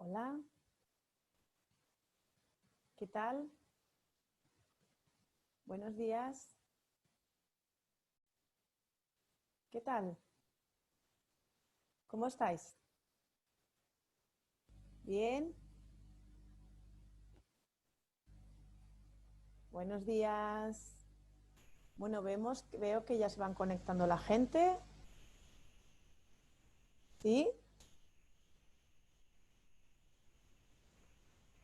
Hola, ¿qué tal? Buenos días. ¿Qué tal? ¿Cómo estáis? ¿Bien? Buenos días. Bueno, veo que ya se van conectando la gente. ¿Sí?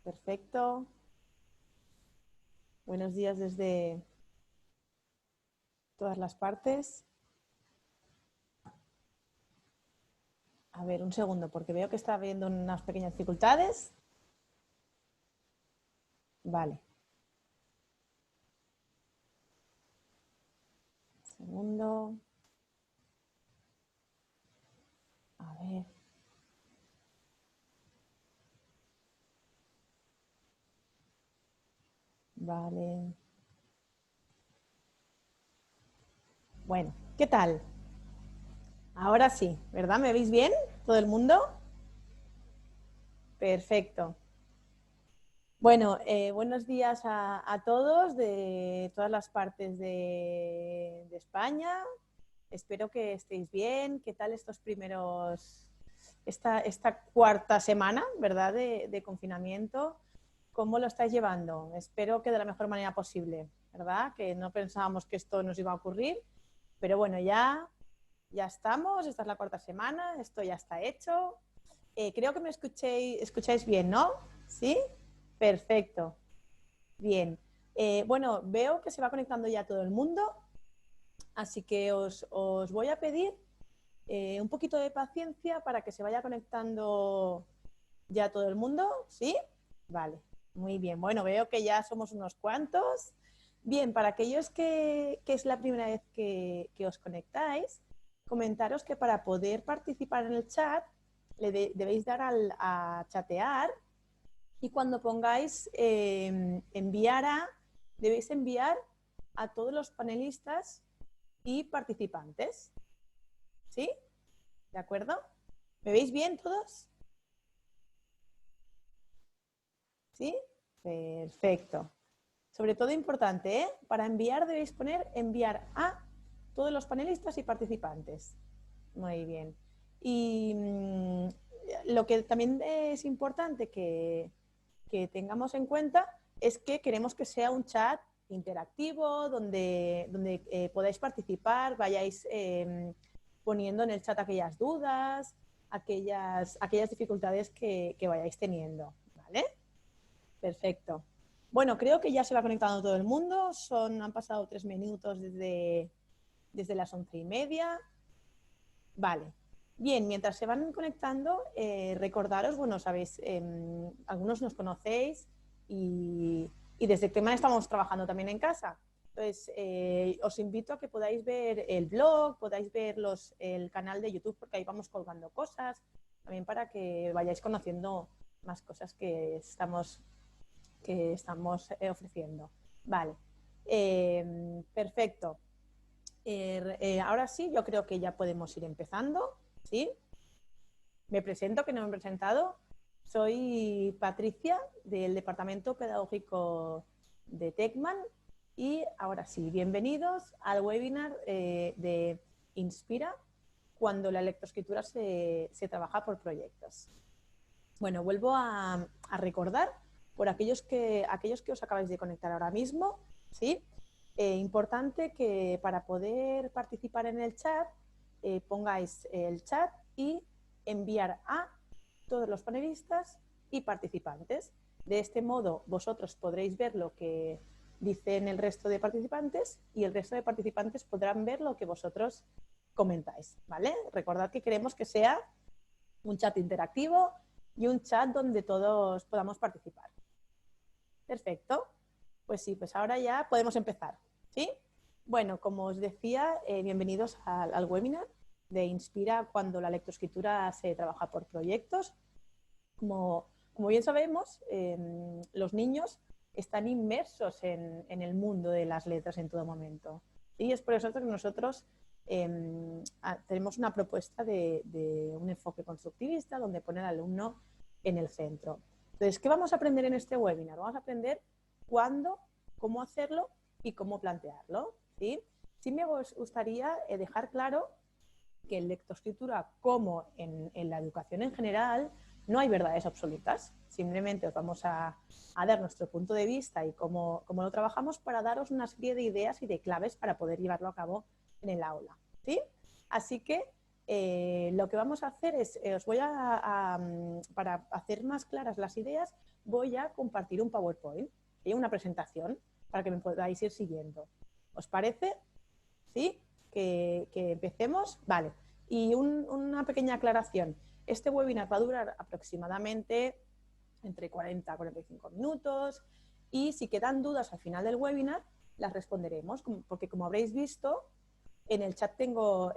Perfecto. Buenos días desde todas las partes. A ver, un segundo, porque veo que está habiendo unas pequeñas dificultades. Vale. Un segundo. A ver. Vale. Bueno, ¿qué tal? Ahora sí, ¿verdad? ¿Me veis bien? ¿Todo el mundo? Perfecto. Bueno, buenos días a todos de todas las partes de España. Espero que estéis bien. ¿Qué tal esta cuarta semana, ¿verdad? De confinamiento? ¿Cómo lo estáis llevando? Espero que de la mejor manera posible, ¿verdad? Que no pensábamos que esto nos iba a ocurrir, pero bueno, ya estamos. Esta es la cuarta semana, esto ya está hecho. Creo que me escucháis bien, ¿no? ¿Sí? Perfecto. Bien. Bueno, veo que se va conectando ya todo el mundo, así que os voy a pedir un poquito de paciencia para que se vaya conectando ya todo el mundo. ¿Sí? Vale, muy bien. Bueno, veo que ya somos unos cuantos. Bien, para aquellos que es la primera vez que os conectáis, comentaros que para poder participar en el chat debéis dar a chatear. Y cuando pongáis debéis enviar a todos los panelistas y participantes. ¿Sí? ¿De acuerdo? ¿Me veis bien todos? ¿Sí? Perfecto. Sobre todo importante, ¿eh? Para enviar debéis poner enviar a todos los panelistas y participantes. Muy bien. Y lo que también es importante que tengamos en cuenta es que queremos que sea un chat interactivo, donde podáis participar, vayáis poniendo en el chat aquellas dudas, aquellas dificultades que vayáis teniendo. ¿Vale? Perfecto. Bueno, creo que ya se va conectando todo el mundo. Han pasado 3 minutos desde las 11:30. Vale. Bien, mientras se van conectando, recordaros, bueno, sabéis, algunos nos conocéis y desde Tecman estamos trabajando también en casa. Entonces, os invito a que podáis ver el blog, podáis ver el canal de YouTube, porque ahí vamos colgando cosas, también para que vayáis conociendo más cosas que estamos ofreciendo. Vale, perfecto. Ahora sí, yo creo que ya podemos ir empezando. ¿Sí? Me presento, que no me he presentado. Soy Patricia, del Departamento Pedagógico de Tecman. Y ahora sí, bienvenidos al webinar de Inspira, cuando la lectoescritura se trabaja por proyectos. Bueno, vuelvo a recordar por aquellos que os acabáis de conectar ahora mismo, ¿sí? Importante que para poder participar en el chat pongáis el chat y enviar a todos los panelistas y participantes. De este modo vosotros podréis ver lo que dicen el resto de participantes y el resto de participantes podrán ver lo que vosotros comentáis, ¿vale? Recordad que queremos que sea un chat interactivo y un chat donde todos podamos participar. Perfecto. Pues sí, pues ahora ya podemos empezar. ¿Sí? Bueno, como os decía, bienvenidos al webinar de Inspira, cuando la lectoescritura se trabaja por proyectos. Como bien sabemos, los niños están inmersos en el mundo de las letras en todo momento. Y es por eso que nosotros tenemos una propuesta de un enfoque constructivista donde pone al alumno en el centro. Entonces, ¿qué vamos a aprender en este webinar? Vamos a aprender cuándo, cómo hacerlo y cómo plantearlo, ¿sí? Sí me gustaría dejar claro que en lectoescritura, como en la educación en general, no hay verdades absolutas. Simplemente os vamos a dar nuestro punto de vista y cómo lo trabajamos para daros una serie de ideas y de claves para poder llevarlo a cabo en el aula, ¿sí? Así que lo que vamos a hacer es, os voy para hacer más claras las ideas, voy a compartir un PowerPoint, ¿sí? Una presentación para que me podáis ir siguiendo. ¿Os parece? ¿Sí? Que empecemos. Vale. Y una pequeña aclaración. Este webinar va a durar aproximadamente entre 40 a 45 minutos y si quedan dudas al final del webinar, las responderemos, porque como habréis visto, en el chat tengo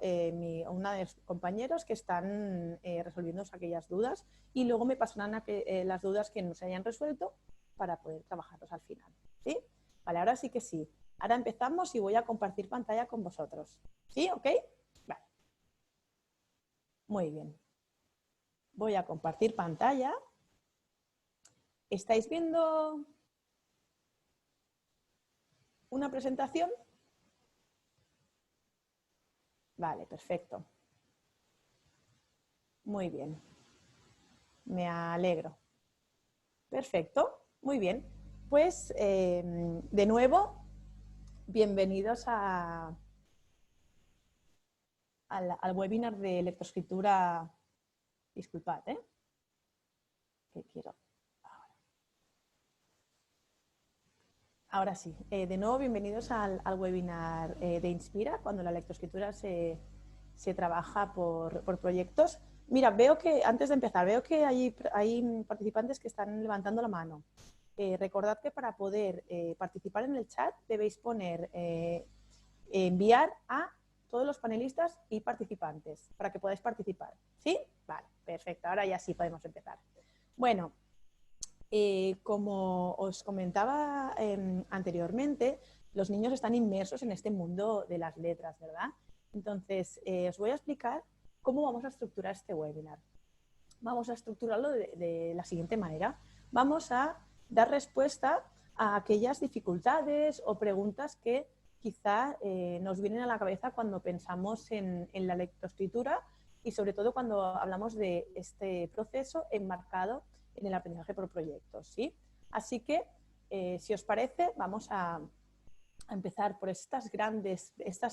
una de los compañeros que están resolviendo aquellas dudas y luego me pasarán las dudas que no se hayan resuelto para poder trabajarlos al final. ¿Sí? Vale, ahora sí que sí. Ahora empezamos y voy a compartir pantalla con vosotros. ¿Sí? ¿Ok? Vale. Muy bien. Voy a compartir pantalla. ¿Estáis viendo una presentación? Vale, perfecto. Muy bien. Me alegro. Perfecto. Muy bien. Pues, de nuevo, bienvenidos al webinar de lectoescritura. Disculpad, que quiero. Ahora sí. De nuevo, bienvenidos al webinar de Inspira, cuando la lectoescritura se trabaja por proyectos. Mira, veo que, antes de empezar, veo que hay participantes que están levantando la mano. Recordad que para poder participar en el chat debéis poner enviar a todos los panelistas y participantes para que podáis participar. ¿Sí? Vale, perfecto. Ahora ya sí podemos empezar. Bueno, como os comentaba anteriormente, los niños están inmersos en este mundo de las letras, ¿verdad? Entonces, os voy a explicar cómo vamos a estructurar este webinar. Vamos a estructurarlo de la siguiente manera. Vamos a dar respuesta a aquellas dificultades o preguntas que quizá nos vienen a la cabeza cuando pensamos en la lectoescritura y sobre todo cuando hablamos de este proceso enmarcado en el aprendizaje por proyectos, ¿sí? Así que, si os parece, vamos a empezar por estas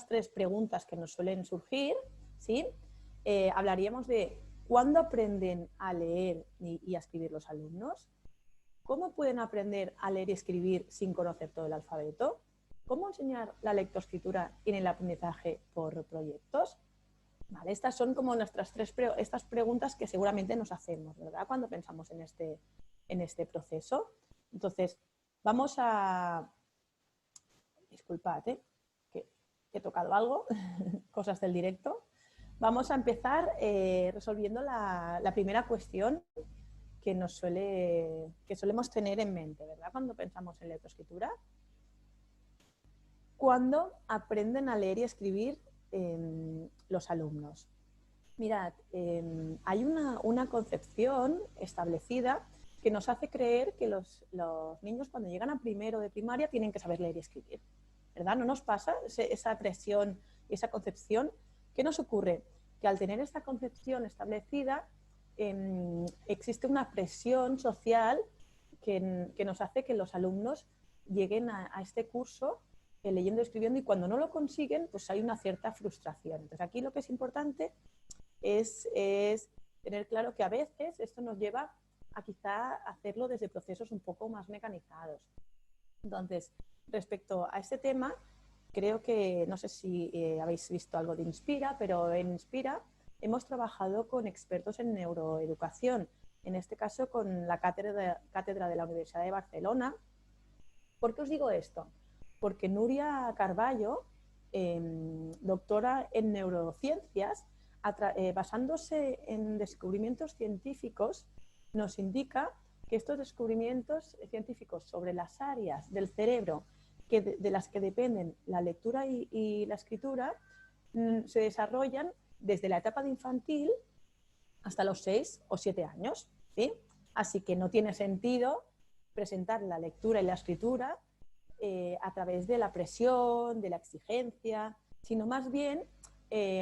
tres preguntas que nos suelen surgir, ¿sí? Hablaríamos de cuándo aprenden a leer y a escribir los alumnos, cómo pueden aprender a leer y escribir sin conocer todo el alfabeto, cómo enseñar la lectoescritura en el aprendizaje por proyectos. Vale, estas son como nuestras estas preguntas que seguramente nos hacemos, ¿verdad? Cuando pensamos en este proceso. Entonces, vamos a... Disculpad, que he tocado algo, cosas del directo. Vamos a empezar resolviendo la primera cuestión que solemos tener en mente, ¿verdad? Cuando pensamos en lectoescritura. ¿Cuándo aprenden a leer y escribir los alumnos? Mirad, hay una concepción establecida que nos hace creer que los niños cuando llegan a primero de primaria tienen que saber leer y escribir, ¿verdad? ¿No nos pasa esa presión y esa concepción? ¿Qué nos ocurre? Que al tener esta concepción establecida existe una presión social que nos hace que los alumnos lleguen a este curso leyendo y escribiendo y cuando no lo consiguen, pues hay una cierta frustración. Entonces aquí lo que es importante es tener claro que a veces esto nos lleva a quizá hacerlo desde procesos un poco más mecanizados. Entonces, respecto a este tema, creo que, no sé si habéis visto algo de Inspira, pero en Inspira hemos trabajado con expertos en neuroeducación, en este caso con la cátedra de la Universidad de Barcelona. ¿Por qué os digo esto? Porque Nuria Carballo, doctora en neurociencias, basándose en descubrimientos científicos, nos indica que estos descubrimientos científicos sobre las áreas del cerebro de las que dependen la lectura y la escritura se desarrollan desde la etapa de infantil hasta los 6 o 7 años, ¿sí? Así que no tiene sentido presentar la lectura y la escritura a través de la presión, de la exigencia, sino más bien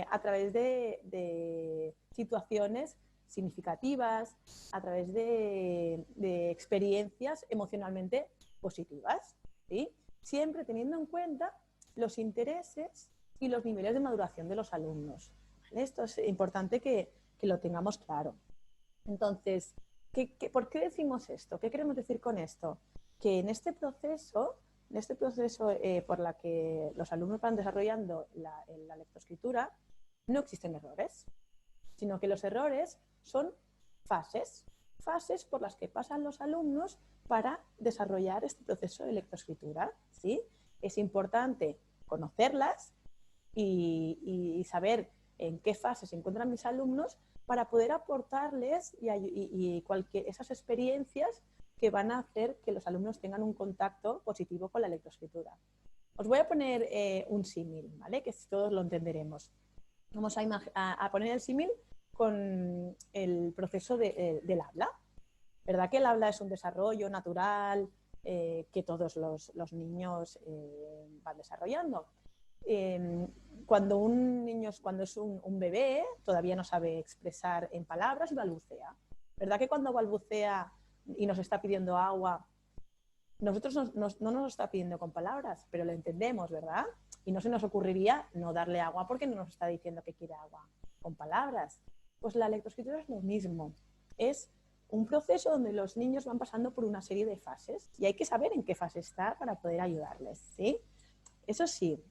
a través de situaciones significativas, a través de experiencias emocionalmente positivas, ¿sí? Siempre teniendo en cuenta los intereses y los niveles de maduración de los alumnos. ¿Vale? Esto es importante que lo tengamos claro. Entonces, ¿por qué decimos esto? ¿Qué queremos decir con esto? Que en este proceso por la que los alumnos van desarrollando la lectoescritura, no existen errores, sino que los errores son fases por las que pasan los alumnos para desarrollar este proceso de lectoescritura, ¿sí? Es importante conocerlas y saber en qué fase se encuentran mis alumnos para poder aportarles esas experiencias que van a hacer que los alumnos tengan un contacto positivo con la lectoescritura. Os voy a poner un símil, ¿vale? Que todos lo entenderemos. Vamos a poner el símil con el proceso del habla. ¿Verdad que el habla es un desarrollo natural que todos los niños van desarrollando? Cuando es un bebé, todavía no sabe expresar en palabras y balbucea. ¿Verdad que cuando balbucea y nos está pidiendo agua, nosotros no nos está pidiendo con palabras, pero lo entendemos, ¿verdad? Y no se nos ocurriría no darle agua porque no nos está diciendo que quiere agua con palabras. Pues la lectoescritura es lo mismo. Es un proceso donde los niños van pasando por una serie de fases y hay que saber en qué fase está para poder ayudarles, ¿sí? Eso sí,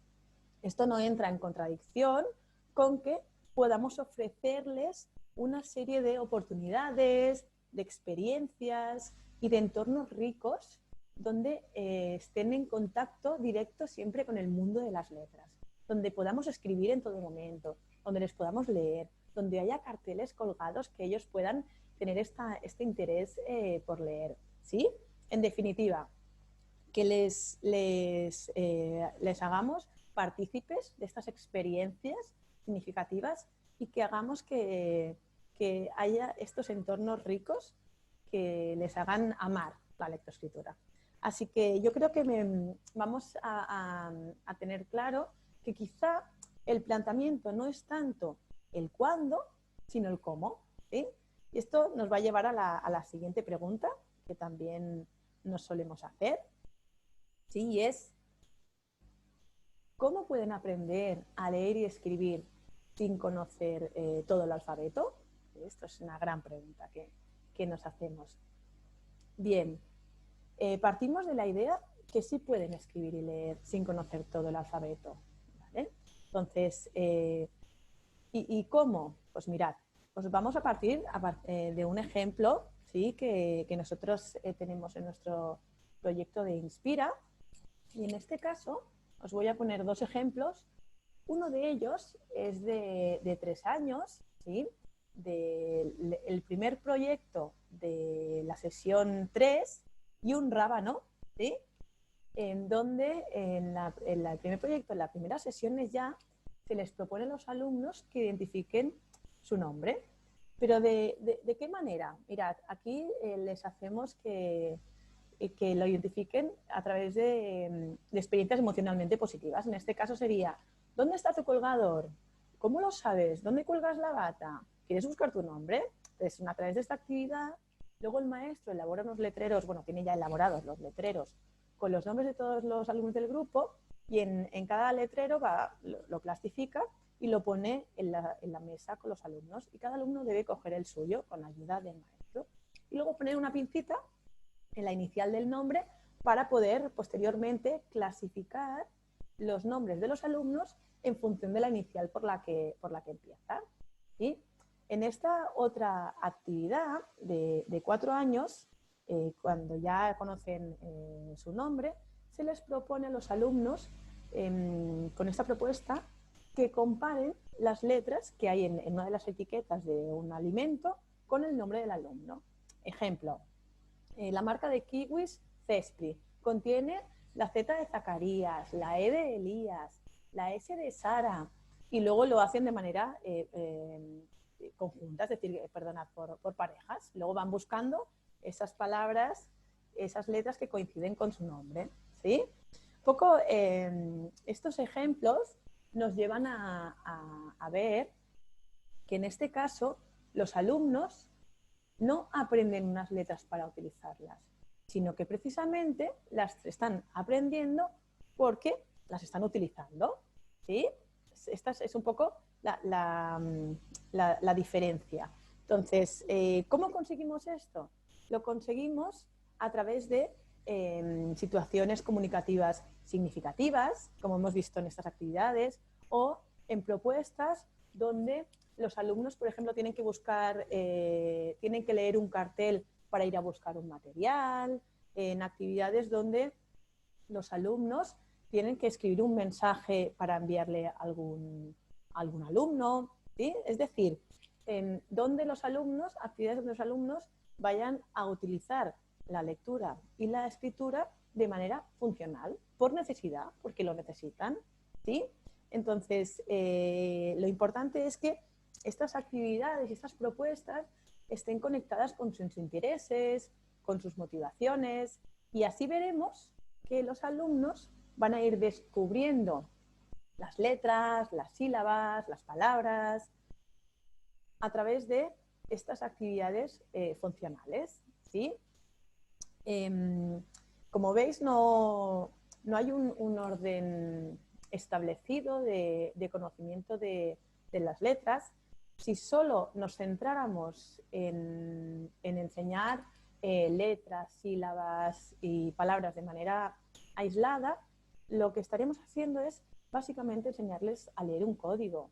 esto no entra en contradicción con que podamos ofrecerles una serie de oportunidades, de experiencias y de entornos ricos donde estén en contacto directo siempre con el mundo de las letras, donde podamos escribir en todo momento, donde les podamos leer, donde haya carteles colgados que ellos puedan tener este interés por leer, ¿sí? En definitiva, que les hagamos partícipes de estas experiencias significativas y que hagamos que haya estos entornos ricos que les hagan amar la lectoescritura. Así que yo creo que vamos a tener claro que quizá el planteamiento no es tanto el cuándo, sino el cómo, ¿sí? Y esto nos va a llevar a la siguiente pregunta, que también nos solemos hacer, ¿sí? Y es, ¿cómo pueden aprender a leer y escribir sin conocer todo el alfabeto? Esto es una gran pregunta que nos hacemos. Bien, partimos de la idea que sí pueden escribir y leer sin conocer todo el alfabeto, ¿vale? Entonces, ¿y cómo? Pues mirad, pues vamos a partir de un ejemplo, ¿sí? que nosotros tenemos en nuestro proyecto de Inspira. Y en este caso os voy a poner dos ejemplos. Uno de ellos es de 3 años, ¿sí? El primer proyecto de la sesión 3 y un rábano, ¿sí? En donde en el primer proyecto, en la primera sesión ya se les propone a los alumnos que identifiquen su nombre. Pero ¿de qué manera? Mirad, aquí les hacemos que lo identifiquen a través de experiencias emocionalmente positivas. En este caso sería, ¿dónde está tu colgador? ¿Cómo lo sabes? ¿Dónde cuelgas la bata? ¿Quieres buscar tu nombre? Entonces, a través de esta actividad, luego el maestro elabora unos letreros, bueno, tiene ya elaborados los letreros con los nombres de todos los alumnos del grupo y en cada letrero lo clasifica y lo pone en la mesa con los alumnos. Y cada alumno debe coger el suyo con la ayuda del maestro. Y luego poner una pincita en la inicial del nombre para poder posteriormente clasificar los nombres de los alumnos en función de la inicial por la que empiezan. ¿Sí? En esta otra actividad de 4 años, cuando ya conocen su nombre, se les propone a los alumnos, con esta propuesta, que comparen las letras que hay en una de las etiquetas de un alimento con el nombre del alumno. Ejemplo, la marca de kiwis Cespri contiene la Z de Zacarías, la E de Elías, la S de Sara, y luego lo hacen de manera conjunta, es decir, perdonad, por parejas. Luego van buscando esas palabras, esas letras que coinciden con su nombre, ¿sí? Un poco estos ejemplos nos llevan a ver que en este caso los alumnos no aprenden unas letras para utilizarlas, sino que precisamente las están aprendiendo porque las están utilizando, ¿sí? Esta es un poco la diferencia. Entonces, ¿cómo conseguimos esto? Lo conseguimos a través de situaciones comunicativas significativas, como hemos visto en estas actividades, o en propuestas donde los alumnos, por ejemplo, tienen que buscar, tienen que leer un cartel para ir a buscar un material, en actividades donde los alumnos tienen que escribir un mensaje para enviarle a algún alumno, ¿sí? Es decir, en donde los alumnos, actividades donde los alumnos vayan a utilizar la lectura y la escritura de manera funcional, por necesidad, porque lo necesitan, ¿sí? Entonces, lo importante es que estas actividades y estas propuestas estén conectadas con sus intereses, con sus motivaciones, y así veremos que los alumnos van a ir descubriendo las letras, las sílabas, las palabras, a través de estas actividades funcionales, ¿sí? Como veis, no hay un orden establecido de conocimiento de las letras. Si solo nos centráramos en enseñar letras, sílabas y palabras de manera aislada, lo que estaríamos haciendo es básicamente enseñarles a leer un código.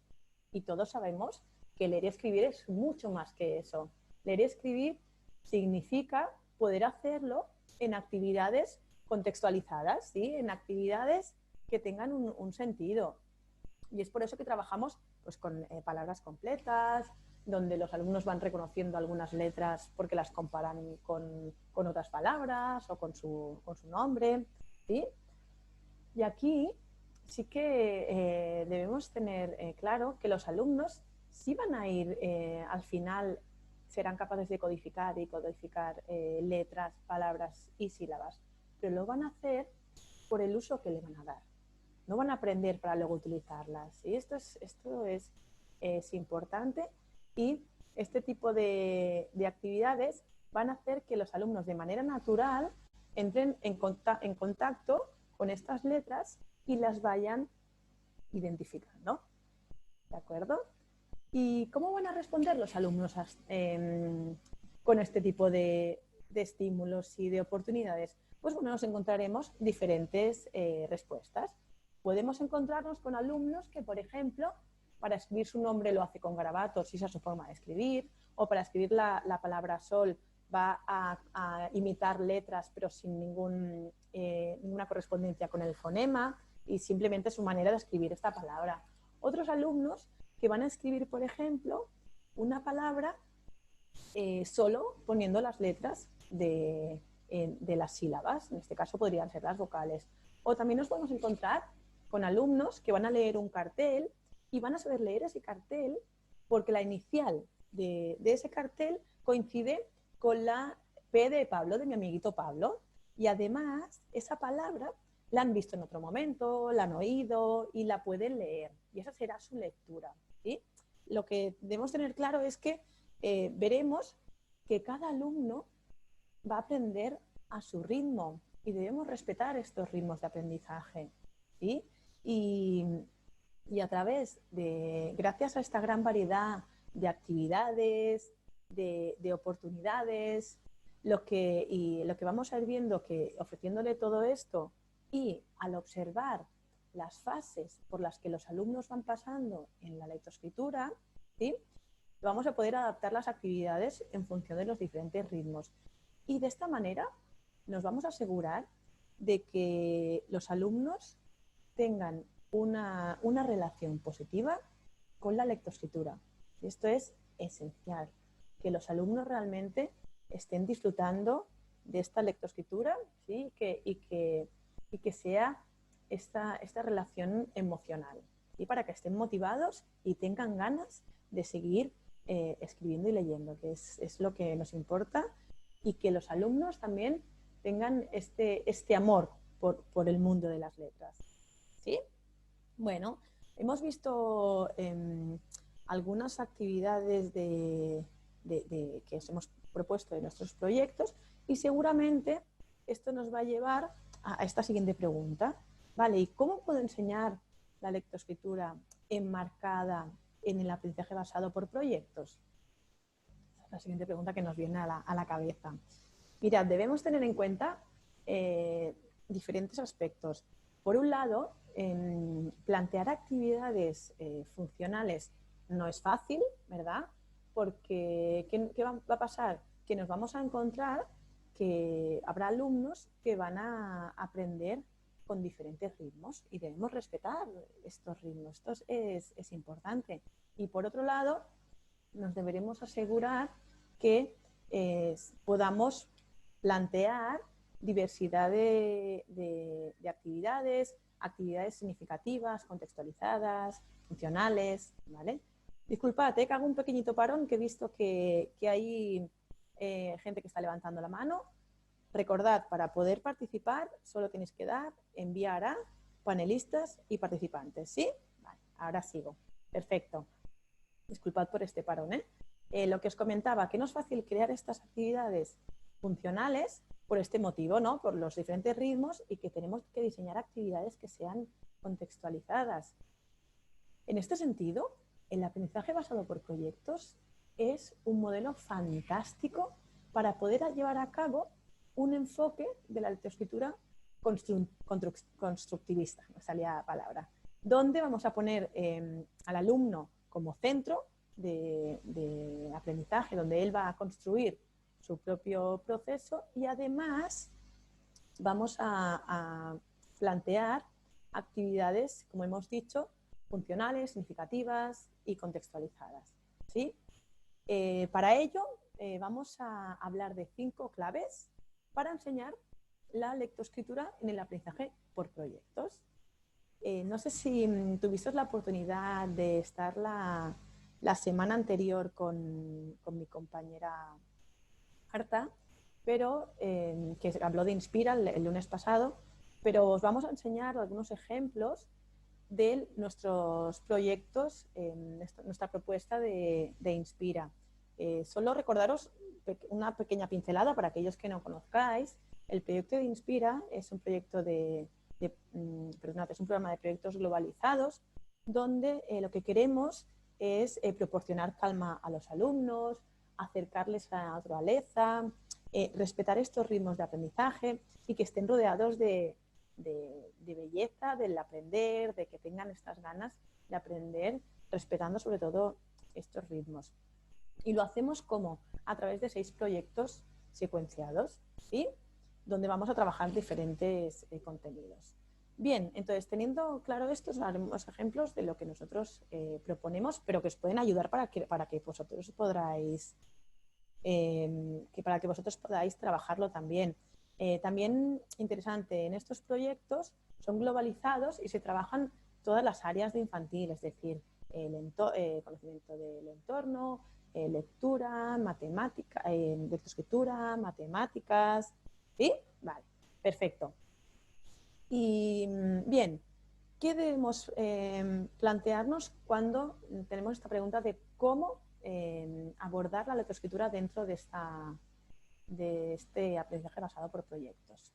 Y todos sabemos que leer y escribir es mucho más que eso. Leer y escribir significa poder hacerlo en actividades contextualizadas, ¿sí? En actividades que tengan un sentido. Y es por eso que trabajamos pues, con palabras completas, donde los alumnos van reconociendo algunas letras porque las comparan con otras palabras o con su nombre, ¿sí? Y aquí sí que debemos tener claro que los alumnos sí van a ir al final, serán capaces de codificar letras, palabras y sílabas, pero lo van a hacer por el uso que le van a dar. No van a aprender para luego utilizarlas. Y esto es importante, y este tipo de actividades van a hacer que los alumnos de manera natural entren en contacto con estas letras y las vayan identificando. ¿De acuerdo? ¿Y cómo van a responder los alumnos con este tipo de estímulos y de oportunidades? Pues bueno, nos encontraremos diferentes respuestas. Podemos encontrarnos con alumnos que, por ejemplo, para escribir su nombre lo hace con garabatos, y esa es su forma de escribir, o para escribir la palabra sol va a imitar letras pero sin ninguna correspondencia con el fonema, y simplemente es su manera de escribir esta palabra. Otros alumnos que van a escribir, por ejemplo, una palabra solo poniendo las letras de las sílabas, en este caso podrían ser las vocales. O también nos podemos encontrar con alumnos que van a leer un cartel y van a saber leer ese cartel porque la inicial de ese cartel coincide con la P de Pablo, de mi amiguito Pablo, y además esa palabra la han visto en otro momento, la han oído y la pueden leer, y esa será su lectura, ¿sí? Lo que debemos tener claro es que veremos que cada alumno va a aprender a su ritmo y debemos respetar estos ritmos de aprendizaje, ¿sí? Y a través de, gracias a esta gran variedad de actividades, de oportunidades, lo que vamos a ir viendo que ofreciéndole todo esto, y al observar las fases por las que los alumnos van pasando en la lectoescritura, ¿sí? Vamos a poder adaptar las actividades en función de los diferentes ritmos. Y de esta manera nos vamos a asegurar de que los alumnos tengan una relación positiva con la lectoescritura. Y esto es esencial, que los alumnos realmente estén disfrutando de esta lectoescritura, ¿sí? y que sea esta relación emocional, y para que estén motivados y tengan ganas de seguir escribiendo y leyendo, que es lo que nos importa, y que los alumnos también tengan este amor por el mundo de las letras. ¿Sí? Bueno, hemos visto algunas actividades que os hemos propuesto en nuestros proyectos y seguramente esto nos va a llevar a esta siguiente pregunta. Vale, ¿y cómo puedo enseñar la lectoescritura enmarcada en el aprendizaje basado por proyectos? Esa es la siguiente pregunta que nos viene a la cabeza. Mirad, debemos tener en cuenta diferentes aspectos. Por un lado, plantear actividades funcionales no es fácil, ¿verdad? Porque ¿qué va a pasar? Que nos vamos a encontrar que habrá alumnos que van a aprender con diferentes ritmos y debemos respetar estos ritmos. Esto es importante. Y por otro lado, nos deberemos asegurar que podamos plantear diversidad de actividades, actividades significativas, contextualizadas, funcionales, ¿vale? Disculpad, que hago un pequeñito parón, que he visto que hay gente que está levantando la mano. Recordad, para poder participar solo tenéis que dar enviar a panelistas y participantes, ¿sí? Vale, ahora sigo. Perfecto. Disculpad por este parón, lo que os comentaba, que no es fácil crear estas actividades funcionales por este motivo, ¿no? Por los diferentes ritmos y que tenemos que diseñar actividades que sean contextualizadas. En este sentido, el aprendizaje basado por proyectos es un modelo fantástico para poder llevar a cabo un enfoque de la lectoescritura constructivista, no salía la palabra, donde vamos a poner al alumno como centro de aprendizaje, donde él va a construir su propio proceso y además vamos a plantear actividades, como hemos dicho, funcionales, significativas y contextualizadas, ¿sí? Para ello vamos a hablar de 5 claves para enseñar la lectoescritura en el aprendizaje por proyectos. No sé si tuviste la oportunidad de estar la semana anterior con mi compañera Marta, pero que habló de Inspira el lunes pasado, pero os vamos a enseñar algunos ejemplos de nuestros proyectos, nuestra propuesta de Inspira. Solo recordaros una pequeña pincelada para aquellos que no conozcáis. El proyecto de Inspira es un proyecto es un programa de proyectos globalizados donde lo que queremos es proporcionar calma a los alumnos, acercarles a la naturaleza, respetar estos ritmos de aprendizaje y que estén rodeados de belleza, del aprender, de que tengan estas ganas de aprender, respetando sobre todo estos ritmos. Y lo hacemos como a través de 6 proyectos secuenciados, ¿sí? Donde vamos a trabajar diferentes contenidos. Bien, entonces teniendo claro esto, os haremos ejemplos de lo que nosotros proponemos, pero que os pueden ayudar para que vosotros podáis trabajarlo también. También interesante, en estos proyectos son globalizados y se trabajan todas las áreas de infantil, es decir, conocimiento del entorno, lectura, matemática, lectoescritura, matemáticas, ¿sí? Vale, perfecto. Y bien, ¿qué debemos plantearnos cuando tenemos esta pregunta de cómo abordar la lectoescritura dentro de este aprendizaje basado por proyectos?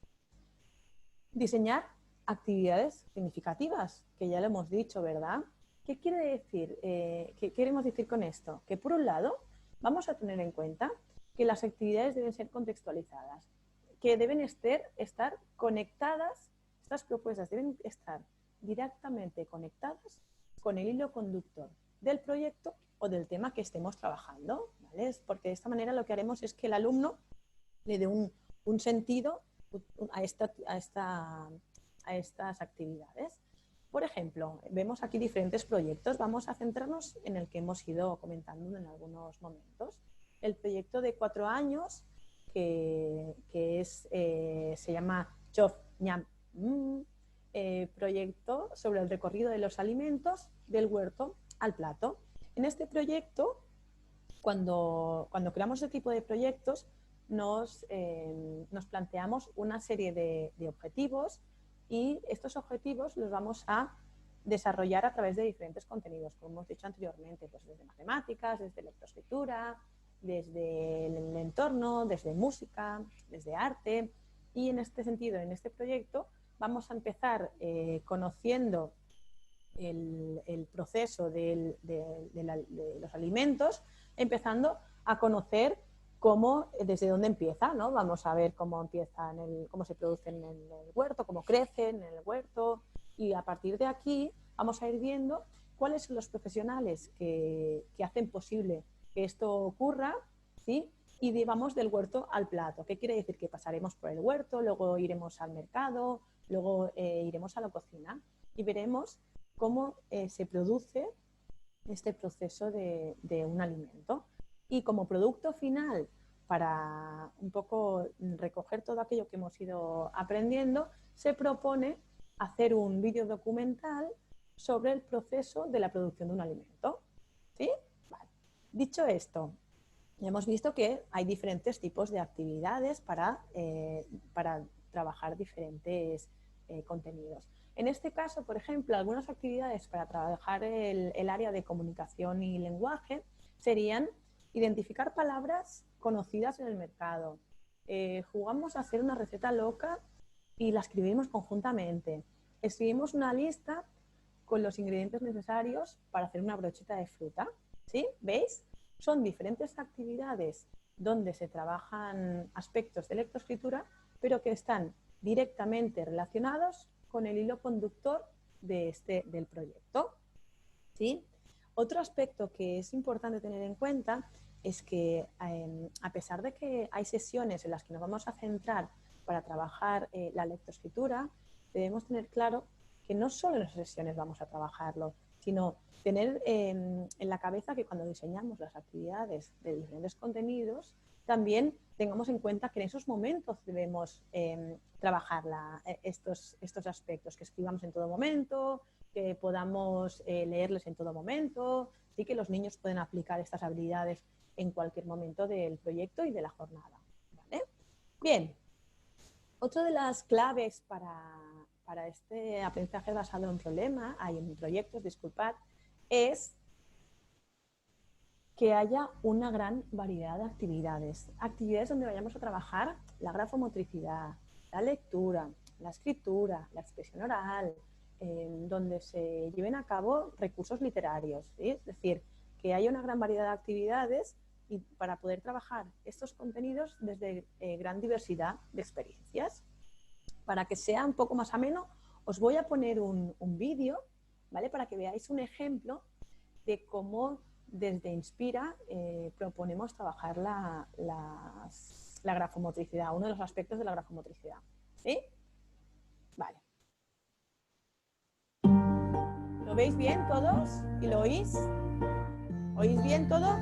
Diseñar actividades significativas, que ya lo hemos dicho, ¿verdad? ¿Qué quiere decir? ¿Qué queremos decir con esto? Que por un lado vamos a tener en cuenta que las actividades deben ser contextualizadas, que deben estar conectadas, estas propuestas deben estar directamente conectadas con el hilo conductor del proyecto o del tema que estemos trabajando, ¿vale? Porque de esta manera lo que haremos es que el alumno le dé un sentido a estas actividades. Por ejemplo, vemos aquí diferentes proyectos. Vamos a centrarnos en el que hemos ido comentando en algunos momentos. El proyecto de 4 años, que se llama Chof Ñam, proyecto sobre el recorrido de los alimentos del huerto al plato. En este proyecto, cuando creamos este tipo de proyectos, nos planteamos una serie de objetivos y estos objetivos los vamos a desarrollar a través de diferentes contenidos, como hemos dicho anteriormente, pues desde matemáticas, desde lectoescritura, desde el entorno, desde música, desde arte. Y en este sentido, en este proyecto, vamos a empezar conociendo el proceso de los alimentos, empezando a conocer desde dónde empieza, ¿no? Vamos a ver cómo cómo se producen en el huerto, cómo crecen en el huerto, y a partir de aquí vamos a ir viendo cuáles son los profesionales que hacen posible que esto ocurra, ¿sí? Y vamos del huerto al plato. ¿Qué quiere decir? Que pasaremos por el huerto, luego iremos al mercado, luego iremos a la cocina y veremos cómo se produce este proceso de un alimento. Y como producto final, para un poco recoger todo aquello que hemos ido aprendiendo, se propone hacer un vídeo documental sobre el proceso de la producción de un alimento. ¿Sí? Vale. Dicho esto, ya hemos visto que hay diferentes tipos de actividades para trabajar diferentes contenidos. En este caso, por ejemplo, algunas actividades para trabajar el área de comunicación y lenguaje serían identificar palabras conocidas en el mercado. Jugamos a hacer una receta loca y la escribimos conjuntamente. Escribimos una lista con los ingredientes necesarios para hacer una brocheta de fruta. ¿Sí? ¿Veis? Son diferentes actividades donde se trabajan aspectos de lectoescritura, pero que están directamente relacionados con el hilo conductor del proyecto. ¿Sí? Otro aspecto que es importante tener en cuenta es que a pesar de que hay sesiones en las que nos vamos a centrar para trabajar la lectoescritura, debemos tener claro que no solo en esas sesiones vamos a trabajarlo, sino tener en la cabeza que cuando diseñamos las actividades de diferentes contenidos, también tengamos en cuenta que en esos momentos debemos trabajar estos aspectos, que escribamos en todo momento, que podamos leerles en todo momento, y que los niños pueden aplicar estas habilidades en cualquier momento del proyecto y de la jornada. ¿Vale? Bien, otra de las claves para este aprendizaje basado en proyectos, disculpad, es que haya una gran variedad de actividades. Actividades donde vayamos a trabajar la grafomotricidad, la lectura, la escritura, la expresión oral, donde se lleven a cabo recursos literarios, ¿sí? Es decir, que haya una gran variedad de actividades y para poder trabajar estos contenidos desde gran diversidad de experiencias. Para que sea un poco más ameno, os voy a poner un vídeo, ¿vale? Para que veáis un ejemplo de cómo desde Inspira proponemos trabajar la grafomotricidad, uno de los aspectos de la grafomotricidad. ¿Sí? Vale. ¿Lo veis bien todos? ¿Y lo oís? ¿Oís bien todo?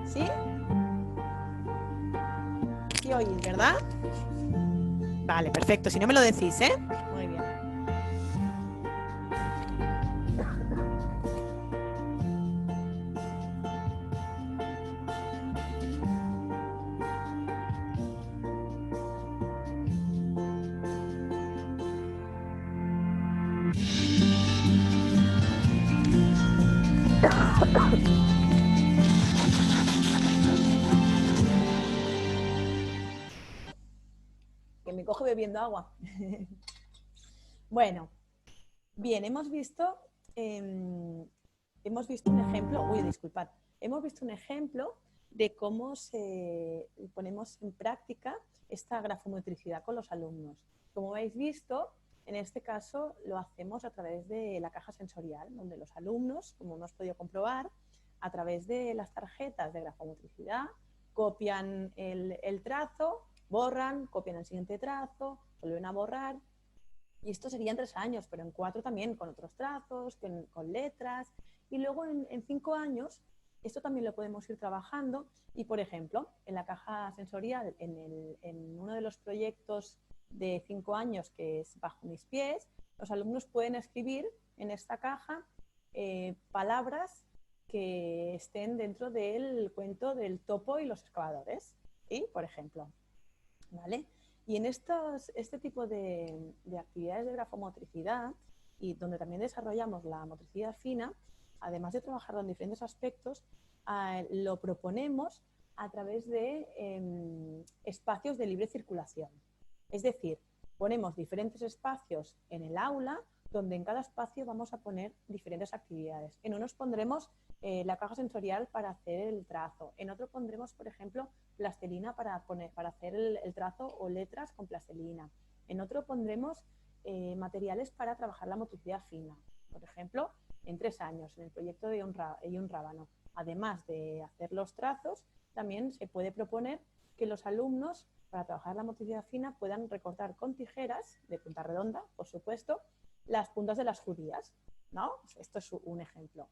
¿Sí? Sí oís, ¿verdad? Vale, perfecto. Si no me lo decís, ¿eh? Muy bien. Que me coge bebiendo agua. Bueno, bien, hemos visto un ejemplo, disculpad, hemos visto un ejemplo de cómo ponemos en práctica esta grafomotricidad con los alumnos. Como habéis visto, en este caso lo hacemos a través de la caja sensorial, donde los alumnos, como hemos podido comprobar, a través de las tarjetas de grafomotricidad, copian el trazo, borran, copian el siguiente trazo, vuelven a borrar. Y esto sería en 3 años, pero en 4 también, con otros trazos, con letras. Y luego en 5 años, esto también lo podemos ir trabajando. Y, por ejemplo, en la caja sensorial, en uno de los proyectos de 5 años, que es Bajo mis pies, los alumnos pueden escribir en esta caja palabras que estén dentro del cuento del topo y los excavadores, ¿sí? Por ejemplo, ¿vale? Y en este tipo de actividades de grafomotricidad, y donde también desarrollamos la motricidad fina, además de trabajarlo en diferentes aspectos, lo proponemos a través de espacios de libre circulación. Es decir, ponemos diferentes espacios en el aula donde en cada espacio vamos a poner diferentes actividades. En unos pondremos la caja sensorial para hacer el trazo. En otro pondremos, por ejemplo, plastilina para hacer el trazo o letras con plastilina. En otro pondremos materiales para trabajar la motricidad fina. Por ejemplo, en 3 años, en el proyecto de un rábano. Además de hacer los trazos, también se puede proponer que los alumnos, para trabajar la motricidad fina, puedan recortar con tijeras, de punta redonda, por supuesto, las puntas de las judías, ¿no? Esto es un ejemplo.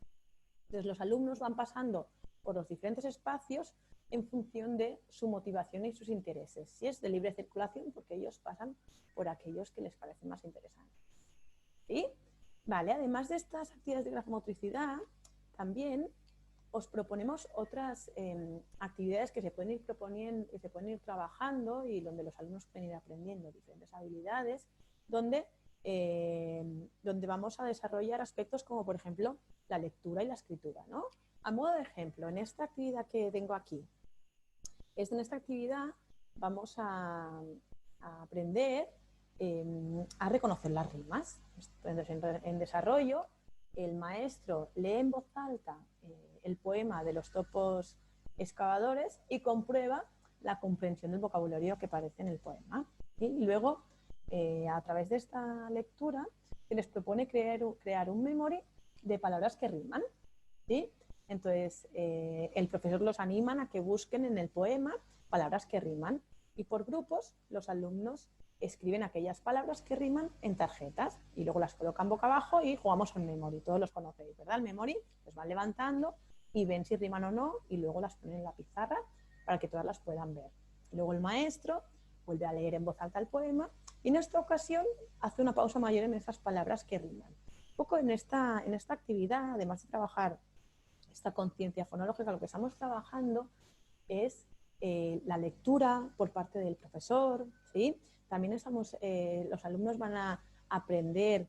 Entonces, los alumnos van pasando por los diferentes espacios en función de su motivación y sus intereses. Si es de libre circulación, porque ellos pasan por aquellos que les parecen más interesantes. ¿Sí? Vale, además de estas actividades de grafomotricidad, también os proponemos otras actividades que se pueden ir proponiendo, que se pueden ir trabajando y donde los alumnos pueden ir aprendiendo diferentes habilidades, donde vamos a desarrollar aspectos como, por ejemplo, la lectura y la escritura, ¿no? A modo de ejemplo, en esta actividad que tengo aquí, en esta actividad vamos a aprender a reconocer las rimas. Entonces, en desarrollo, el maestro lee en voz alta el poema de los topos excavadores y comprueba la comprensión del vocabulario que aparece en el poema. ¿Sí? Y luego, a través de esta lectura, se les propone crear un memory de palabras que riman. ¿Sí? Entonces, el profesor los anima a que busquen en el poema palabras que riman y por grupos los alumnos escriben aquellas palabras que riman en tarjetas y luego las colocan boca abajo y jugamos al memory. Todos los conocéis, ¿verdad? El memory los van levantando y ven si riman o no y luego las ponen en la pizarra para que todas las puedan ver. Luego el maestro vuelve a leer en voz alta el poema y en esta ocasión hace una pausa mayor en esas palabras que riman. Un poco en esta actividad, además de trabajar esta conciencia fonológica, lo que estamos trabajando es la lectura por parte del profesor, ¿sí? También los alumnos van a aprender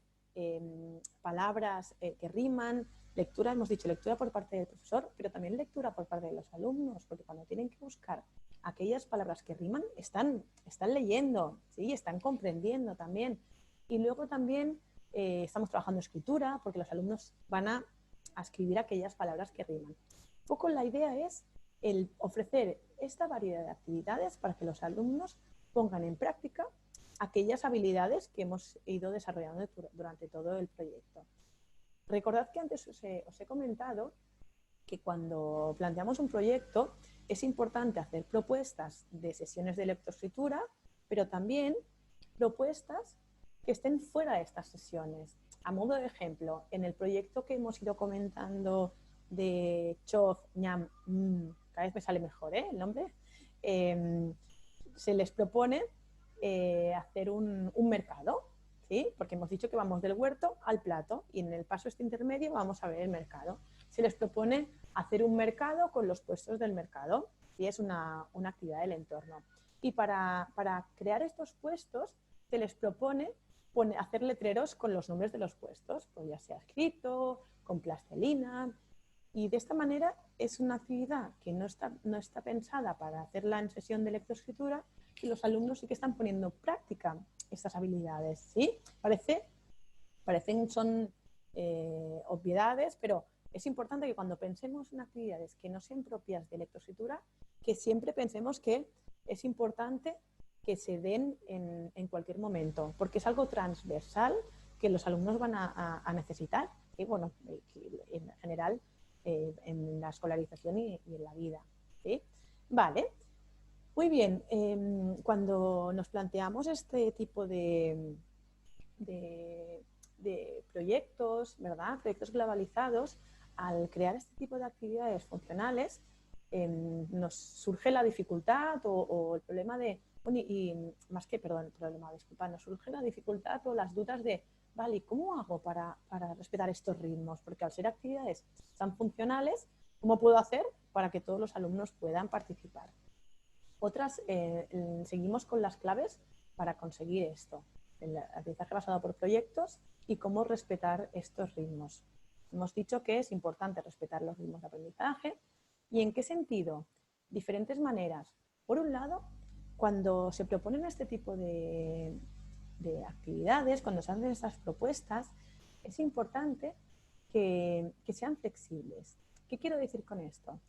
palabras que riman, lectura, hemos dicho lectura por parte del profesor, pero también lectura por parte de los alumnos, porque cuando tienen que buscar aquellas palabras que riman, están leyendo, ¿sí? Están comprendiendo también. Y luego también estamos trabajando escritura, porque los alumnos van a escribir aquellas palabras que riman. Un poco la idea es el ofrecer esta variedad de actividades para que los alumnos pongan en práctica aquellas habilidades que hemos ido desarrollando durante todo el proyecto. Recordad que antes os he comentado que cuando planteamos un proyecto es importante hacer propuestas de sesiones de lectoescritura, pero también propuestas que estén fuera de estas sesiones. A modo de ejemplo, en el proyecto que hemos ido comentando de Chof, Ñam, cada vez me sale mejor el nombre, se les propone hacer un mercado, ¿sí? Porque hemos dicho que vamos del huerto al plato y en el paso este intermedio vamos a ver el mercado. Se les propone hacer un mercado con los puestos del mercado, y es una actividad del entorno. Y para crear estos puestos se les propone hacer letreros con los nombres de los puestos, pues ya sea escrito, con plastilina, y de esta manera es una actividad que no está pensada para hacerla en sesión de lectoescritura y los alumnos sí que están poniendo en práctica estas habilidades, ¿sí? Parecen son obviedades, pero es importante que cuando pensemos en actividades que no sean propias de lectoescritura, que siempre pensemos que es importante que se den en cualquier momento, porque es algo transversal que los alumnos van a necesitar, y bueno, en general en la escolarización y en la vida, ¿sí? Vale, muy bien. Cuando nos planteamos este tipo de proyectos, ¿verdad? Proyectos globalizados, al crear este tipo de actividades funcionales, nos surge la dificultad o el problema de, y más que, perdón, problema, disculpa, nos surge la dificultad o las dudas de, vale, ¿y cómo hago para respetar estos ritmos? Porque al ser actividades tan funcionales, ¿cómo puedo hacer para que todos los alumnos puedan participar? Otras, seguimos con las claves para conseguir esto. El aprendizaje basado por proyectos y cómo respetar estos ritmos. Hemos dicho que es importante respetar los ritmos de aprendizaje. ¿Y en qué sentido? Diferentes maneras. Por un lado, cuando se proponen este tipo de actividades, cuando se hacen estas propuestas, es importante que sean flexibles. ¿Qué quiero decir con esto?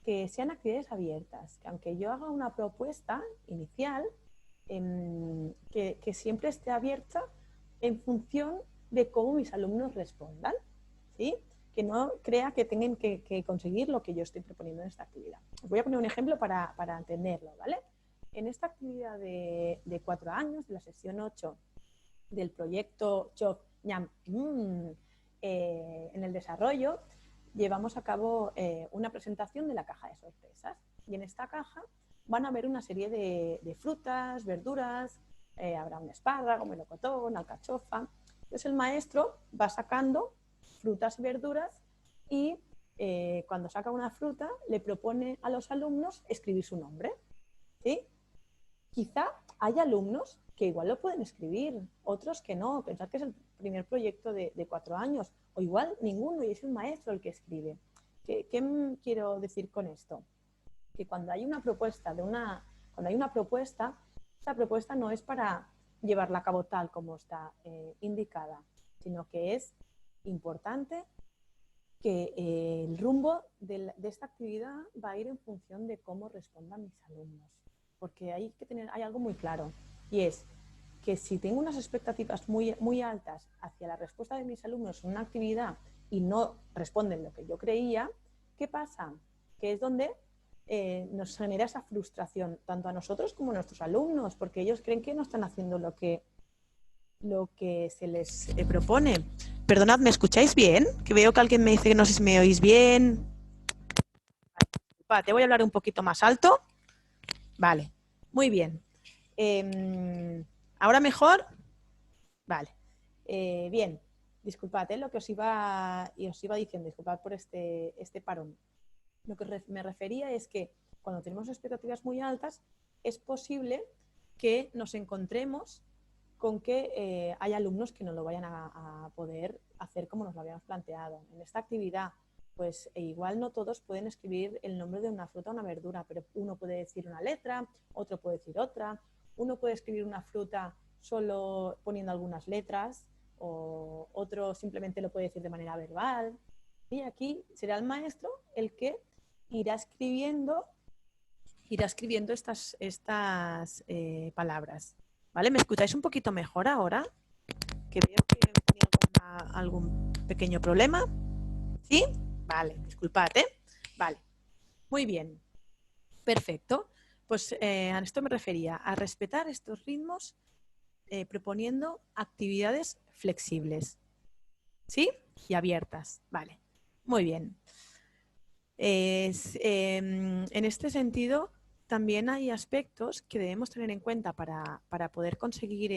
Que sean actividades abiertas, que aunque yo haga una propuesta inicial, que siempre esté abierta en función de cómo mis alumnos respondan, ¿sí? Que no crea que tengan que conseguir lo que yo estoy proponiendo en esta actividad. Os voy a poner un ejemplo para entenderlo, ¿vale? En esta actividad de 4 años, de la sesión 8 del proyecto Chop Ñam en el desarrollo, llevamos a cabo una presentación de la caja de sorpresas. Y en esta caja van a haber una serie de frutas, verduras, habrá un espárrago, melocotón, alcachofa. Entonces el maestro va sacando frutas y verduras y cuando saca una fruta le propone a los alumnos escribir su nombre, ¿sí? Quizá hay alumnos que igual lo pueden escribir, otros que no. Pensad que es el primer proyecto de 4 años, o igual ninguno y es el maestro el que escribe. ¿Qué quiero decir con esto? Que cuando hay una propuesta, esta propuesta no es para llevarla a cabo tal como está indicada, sino que es importante que el rumbo de esta actividad va a ir en función de cómo respondan mis alumnos. Porque hay algo muy claro, y es que si tengo unas expectativas muy altas hacia la respuesta de mis alumnos en una actividad y no responden lo que yo creía, ¿qué pasa? Que es donde nos genera esa frustración, tanto a nosotros como a nuestros alumnos, porque ellos creen que no están haciendo lo que se les propone. Perdonad, ¿me escucháis bien? Que veo que alguien me dice que no sé si me oís bien. Te voy a hablar un poquito más alto. Vale, muy bien. ¿Ahora mejor? Vale. Bien, disculpad lo que os iba diciendo, disculpad por este parón. Lo que me refería es que cuando tenemos expectativas muy altas, es posible que nos encontremos con que hay alumnos que no lo vayan a poder hacer como nos lo habíamos planteado. En esta actividad, pues igual no todos pueden escribir el nombre de una fruta o una verdura, pero uno puede decir una letra, otro puede decir otra, uno puede escribir una fruta solo poniendo algunas letras, o otro simplemente lo puede decir de manera verbal. Y aquí será el maestro el que irá escribiendo estas palabras. ¿Vale? ¿Me escucháis un poquito mejor ahora? Que veo que tenía algún pequeño problema. ¿Sí? Vale, disculpad, ¿eh? Vale, muy bien. Perfecto. Pues a esto me refería, a respetar estos ritmos proponiendo actividades flexibles. ¿Sí? Y abiertas. Vale, muy bien. En este sentido, también hay aspectos que debemos tener en cuenta para poder conseguir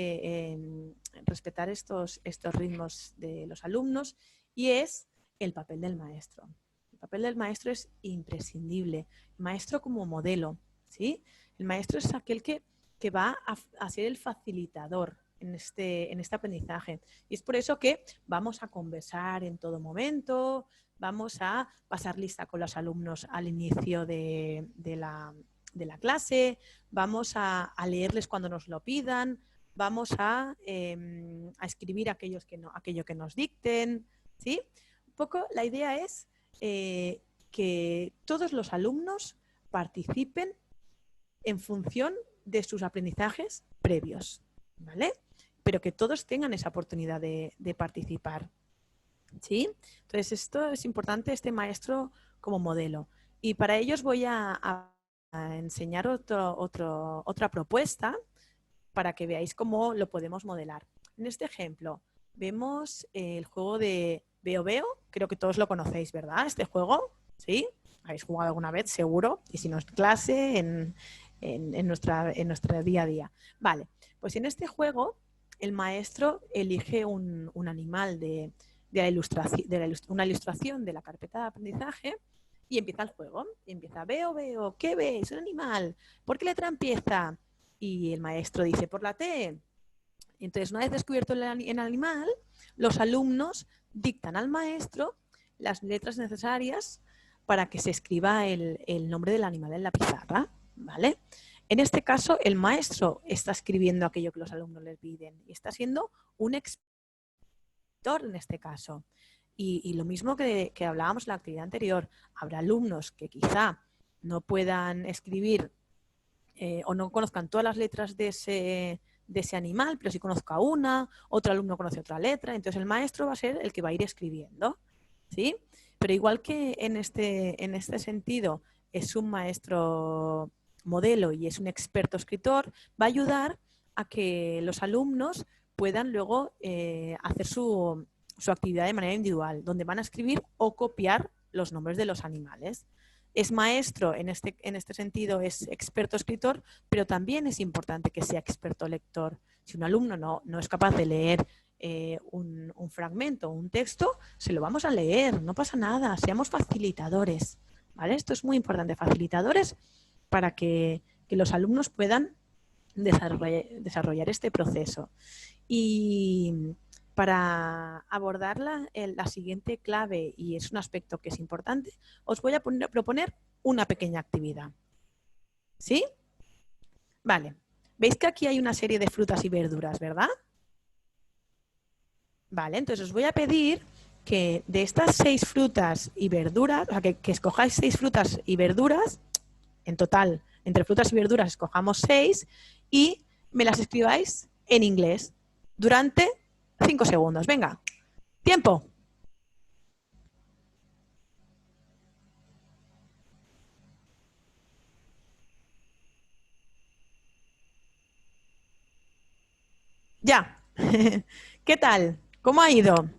respetar estos ritmos de los alumnos, y es el papel del maestro. El papel del maestro es imprescindible. El maestro como modelo, ¿sí? El maestro es aquel que va a ser el facilitador en este aprendizaje. Y es por eso que vamos a conversar en todo momento, vamos a pasar lista con los alumnos al inicio de la clase, vamos a leerles cuando nos lo pidan, vamos a escribir aquello que nos dicten, ¿sí? Un poco la idea es que todos los alumnos participen en función de sus aprendizajes previos, ¿vale? Pero que todos tengan esa oportunidad de participar. ¿Sí? Entonces, esto es importante, este maestro como modelo. Y para ello os voy a enseñar otra propuesta para que veáis cómo lo podemos modelar. En este ejemplo, vemos el juego de Veo Veo. Creo que todos lo conocéis, ¿verdad? Este juego, ¿sí? Habéis jugado alguna vez, seguro. Y si no es clase, en nuestra día a día. Vale, pues en este juego el maestro elige un animal de una ilustración de la carpeta de aprendizaje y empieza el juego. Y empieza, veo, ¿qué ves? Un animal. ¿Por qué letra empieza? Y el maestro dice, por la T. Entonces, una vez descubierto el animal, los alumnos dictan al maestro las letras necesarias para que se escriba el nombre del animal en la pizarra, ¿vale? En este caso, el maestro está escribiendo aquello que los alumnos le piden y está siendo un expositor en este caso. Y lo mismo que hablábamos en la actividad anterior, habrá alumnos que quizá no puedan escribir o no conozcan todas las letras de ese animal, pero sí conozca una, otro alumno conoce otra letra, entonces el maestro va a ser el que va a ir escribiendo, ¿sí? Pero igual que en este sentido es un maestro modelo y es un experto escritor, va a ayudar a que los alumnos puedan luego hacer su actividad de manera individual, donde van a escribir o copiar los nombres de los animales. Es maestro, en este sentido es experto escritor, pero también es importante que sea experto lector. Si un alumno no es capaz de leer un fragmento, un texto, se lo vamos a leer, no pasa nada, seamos facilitadores, ¿vale? Esto es muy importante, facilitadores para que los alumnos puedan desarrollar este proceso. Y para abordar la siguiente clave, y es un aspecto que es importante, os voy a proponer una pequeña actividad. ¿Sí? Vale. ¿Veis que aquí hay una serie de frutas y verduras, verdad? Vale, entonces os voy a pedir que de estas 6 frutas y verduras, o sea, que escojáis 6 frutas y verduras, en total, entre frutas y verduras escojamos 6 y me las escribáis en inglés durante 5 segundos. Venga, tiempo. Ya. ¿Qué tal? ¿Cómo ha ido?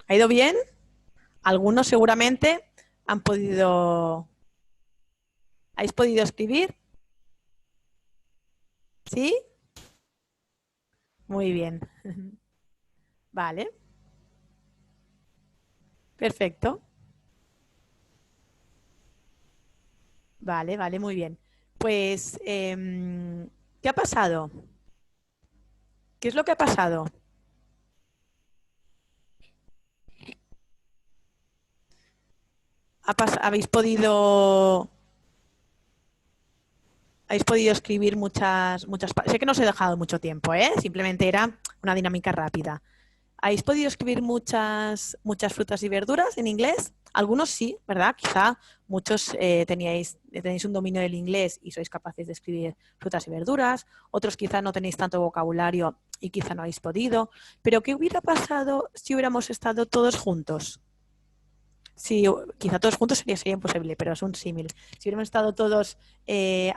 ¿Ha ido bien? Algunos seguramente han podido... ¿Habéis podido escribir? ¿Sí? Muy bien. Vale. Perfecto. Vale, vale, muy bien. Pues, ¿qué ha pasado? ¿Qué es lo que ha pasado? ¿Habéis podido escribir muchas... Sé que no os he dejado mucho tiempo, ¿eh? Simplemente era una dinámica rápida. ¿Habéis podido escribir muchas frutas y verduras en inglés? Algunos sí, ¿verdad? Quizá muchos tenéis un dominio del inglés y sois capaces de escribir frutas y verduras. Otros quizá no tenéis tanto vocabulario y quizá no habéis podido. Pero ¿qué hubiera pasado si hubiéramos estado todos juntos? Sí, quizá todos juntos sería imposible, pero es un símil. Si hubiéramos estado todos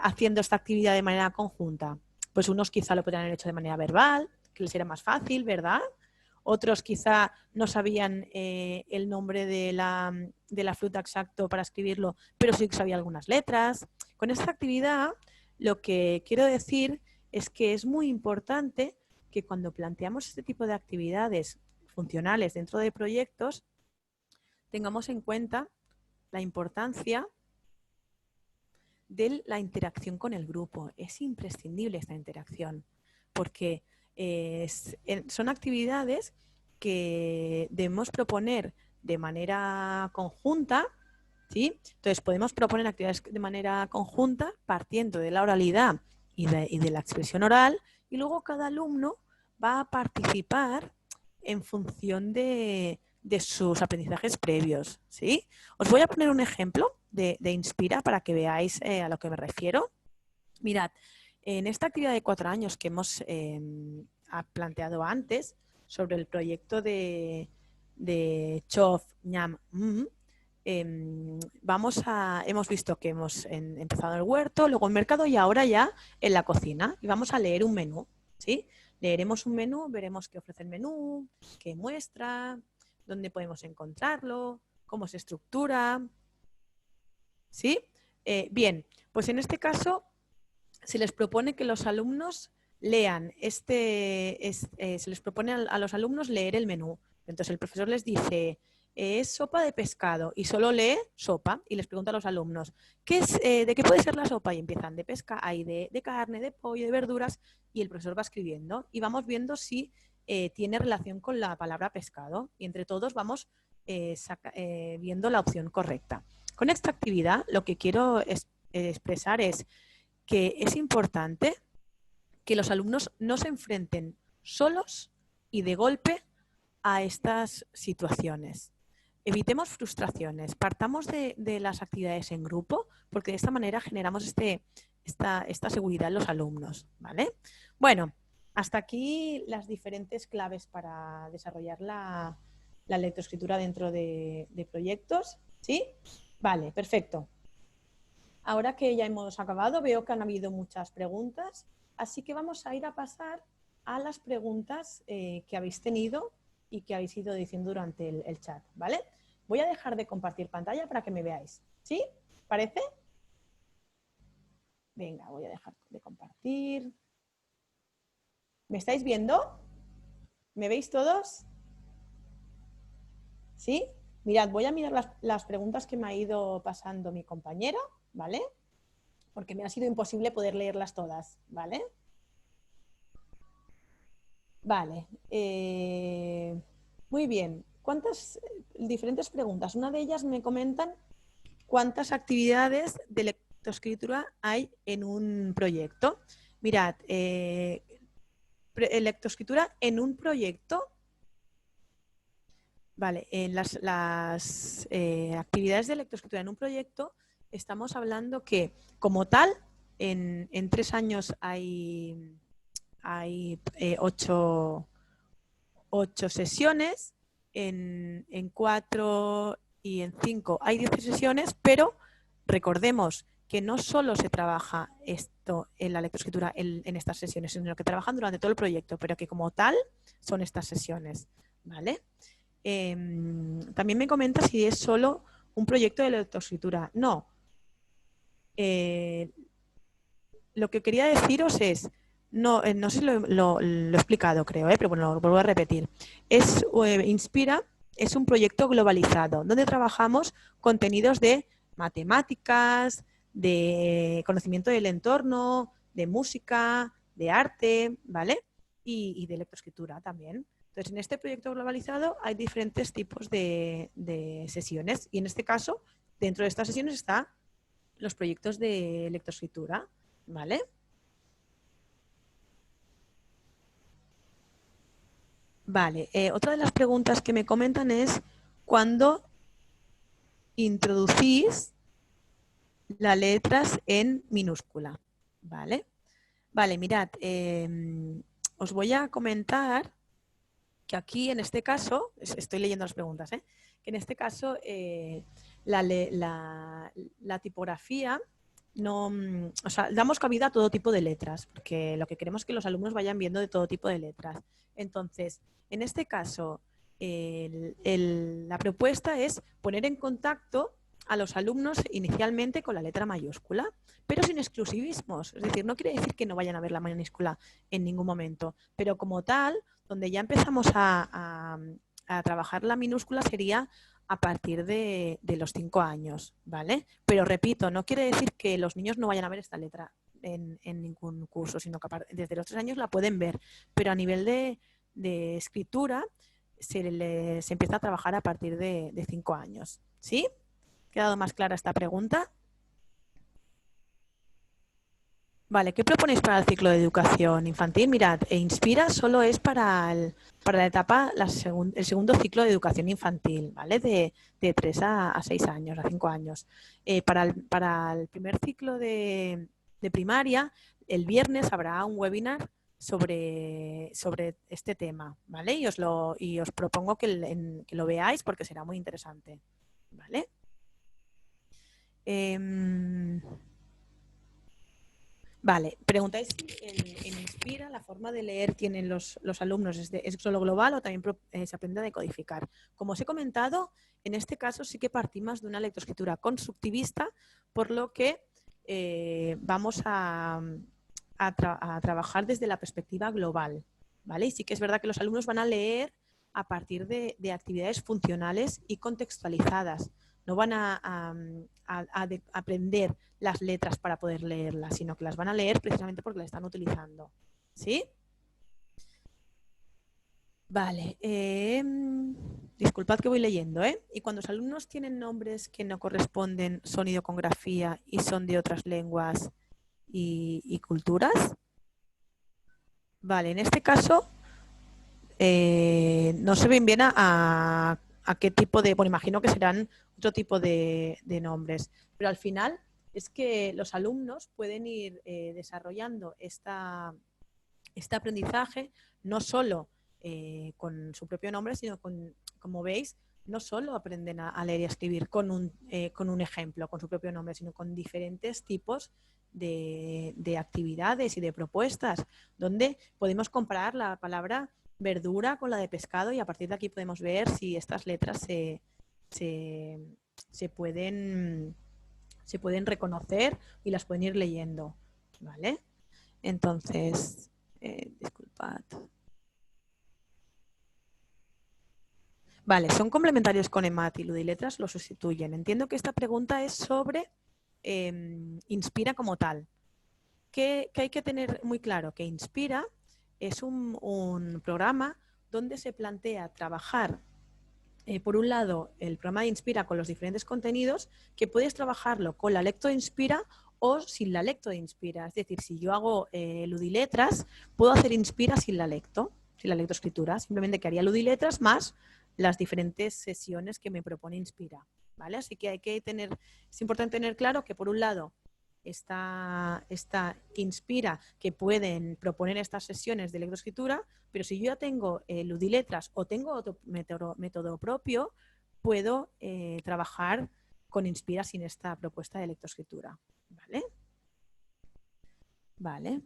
haciendo esta actividad de manera conjunta, pues unos quizá lo podrían haber hecho de manera verbal, que les era más fácil, ¿verdad? Otros quizá no sabían el nombre de la fruta exacto para escribirlo, pero sí que sabía algunas letras. Con esta actividad, lo que quiero decir es que es muy importante que cuando planteamos este tipo de actividades funcionales dentro de proyectos, tengamos en cuenta la importancia de la interacción con el grupo. Es imprescindible esta interacción porque son actividades que debemos proponer de manera conjunta, ¿sí? Entonces podemos proponer actividades de manera conjunta partiendo de la oralidad y de la expresión oral, y luego cada alumno va a participar en función de sus aprendizajes previos, ¿sí? Os voy a poner un ejemplo de Inspira para que veáis a lo que me refiero. Mirad, en esta actividad de 4 años que hemos planteado antes sobre el proyecto de Chof Ñam hemos visto que hemos empezado en el huerto, luego en el mercado y ahora ya en la cocina. Y vamos a leer un menú, ¿sí? Leeremos un menú, veremos qué ofrece el menú, qué muestra, dónde podemos encontrarlo, cómo se estructura, ¿sí? Bien, pues en este caso se les propone que los alumnos lean se les propone a los alumnos leer el menú. Entonces el profesor les dice, es sopa de pescado, y solo lee sopa y les pregunta a los alumnos, ¿de qué puede ser la sopa? Y empiezan de pesca, hay de carne, de pollo, de verduras, y el profesor va escribiendo y vamos viendo si tiene relación con la palabra pescado, y entre todos vamos viendo la opción correcta. Con esta actividad lo que quiero expresar es que es importante que los alumnos no se enfrenten solos y de golpe a estas situaciones. Evitemos frustraciones, partamos de las actividades en grupo, porque de esta manera generamos esta seguridad en los alumnos, ¿vale? Bueno, hasta aquí las diferentes claves para desarrollar la lectoescritura dentro de proyectos, ¿sí? Vale, perfecto. Ahora que ya hemos acabado, veo que han habido muchas preguntas, así que vamos a ir a pasar a las preguntas que habéis tenido y que habéis ido diciendo durante el chat, ¿vale? Voy a dejar de compartir pantalla para que me veáis, ¿sí? ¿Parece? Venga, voy a dejar de compartir. ¿Me estáis viendo? ¿Me veis todos? ¿Sí? Mirad, voy a mirar las preguntas que me ha ido pasando mi compañera, ¿vale? Porque me ha sido imposible poder leerlas todas, ¿vale? Vale. Muy bien. ¿Cuántas diferentes preguntas? Una de ellas me comentan cuántas actividades de lectoescritura hay en un proyecto. Mirad, lectoescritura en un proyecto. Vale, en las actividades de lectoescritura en un proyecto estamos hablando que, como tal, en 3 años hay 8 sesiones, en 4 y en 5 hay 10 sesiones, pero recordemos que no solo se trabaja esto en la lectoescritura en estas sesiones, sino que trabajan durante todo el proyecto, pero que como tal son estas sesiones, ¿vale? También me comenta si es solo un proyecto de lectoescritura. No. Lo que quería deciros es, no sé si lo he explicado, creo, pero bueno, lo vuelvo a repetir. Inspira es un proyecto globalizado donde trabajamos contenidos de matemáticas, de conocimiento del entorno, de música, de arte, ¿vale? Y de lectoescritura también. Entonces, en este proyecto globalizado hay diferentes tipos de sesiones y en este caso, dentro de estas sesiones están los proyectos de lectoescritura, ¿vale? Vale, otra de las preguntas que me comentan es ¿cuándo introducís las letras en minúscula? ¿Vale? Vale, mirad, os voy a comentar que aquí en este caso, estoy leyendo las preguntas, que en este caso la tipografía no, o sea, damos cabida a todo tipo de letras, porque lo que queremos es que los alumnos vayan viendo de todo tipo de letras. Entonces, en este caso, la propuesta es poner en contacto a los alumnos inicialmente con la letra mayúscula, pero sin exclusivismos. Es decir, no quiere decir que no vayan a ver la minúscula en ningún momento, pero como tal, donde ya empezamos a trabajar la minúscula sería a partir de los 5 años, ¿vale? Pero repito, no quiere decir que los niños no vayan a ver esta letra en ningún curso, sino que desde los 3 años la pueden ver, pero a nivel de escritura se empieza a trabajar a partir de 5 años, ¿sí? ¿Ha quedado más clara esta pregunta? Vale, ¿qué proponéis para el ciclo de educación infantil? Mirad, Inspira solo es para la etapa, el segundo ciclo de educación infantil, ¿vale? De 3 a 6 años, a 5 años. Para el primer ciclo de primaria, el viernes habrá un webinar sobre este tema, ¿vale? Y os propongo que lo veáis porque será muy interesante, ¿vale? Vale, preguntáis si en Inspira la forma de leer tienen los alumnos es solo global o también se aprende a decodificar. Como os he comentado, en este caso sí que partimos de una lectoescritura constructivista, por lo que vamos a a trabajar desde la perspectiva global, ¿vale? Y sí que es verdad que los alumnos van a leer a partir de actividades funcionales y contextualizadas. No van a aprender las letras para poder leerlas, sino que las van a leer precisamente porque las están utilizando. ¿Sí? Vale. Disculpad que voy leyendo, ¿eh? Y cuando los alumnos tienen nombres que no corresponden, son ideografía y son de otras lenguas y culturas. Vale, en este caso no sé bien a qué tipo de... Bueno, imagino que serán otro tipo de nombres, pero al final es que los alumnos pueden ir desarrollando este aprendizaje no solo con su propio nombre, sino con, como veis, no solo aprenden a leer y a escribir con un ejemplo, con su propio nombre, sino con diferentes tipos de actividades y de propuestas, donde podemos comparar la palabra verdura con la de pescado y a partir de aquí podemos ver si estas letras se, se pueden reconocer y las pueden ir leyendo, ¿vale? Entonces, disculpad. Vale, son complementarios con EMAT y Ludiletras lo sustituyen. Entiendo que esta pregunta es sobre Inspira como tal. Que hay que tener muy claro que Inspira es un programa donde se plantea trabajar, por un lado, el programa de Inspira con los diferentes contenidos, que puedes trabajarlo con la Lecto Inspira o sin la Lecto Inspira. Es decir, si yo hago Ludiletras, puedo hacer Inspira sin la lectoescritura. Simplemente que haría Ludiletras más las diferentes sesiones que me propone Inspira, ¿vale? Así que es importante tener claro que, por un lado, está Inspira, que pueden proponer estas sesiones de lectoescritura, pero si yo ya tengo Ludiletras o tengo otro método propio, puedo trabajar con Inspira sin esta propuesta de lectoescritura. ¿Vale? Vale.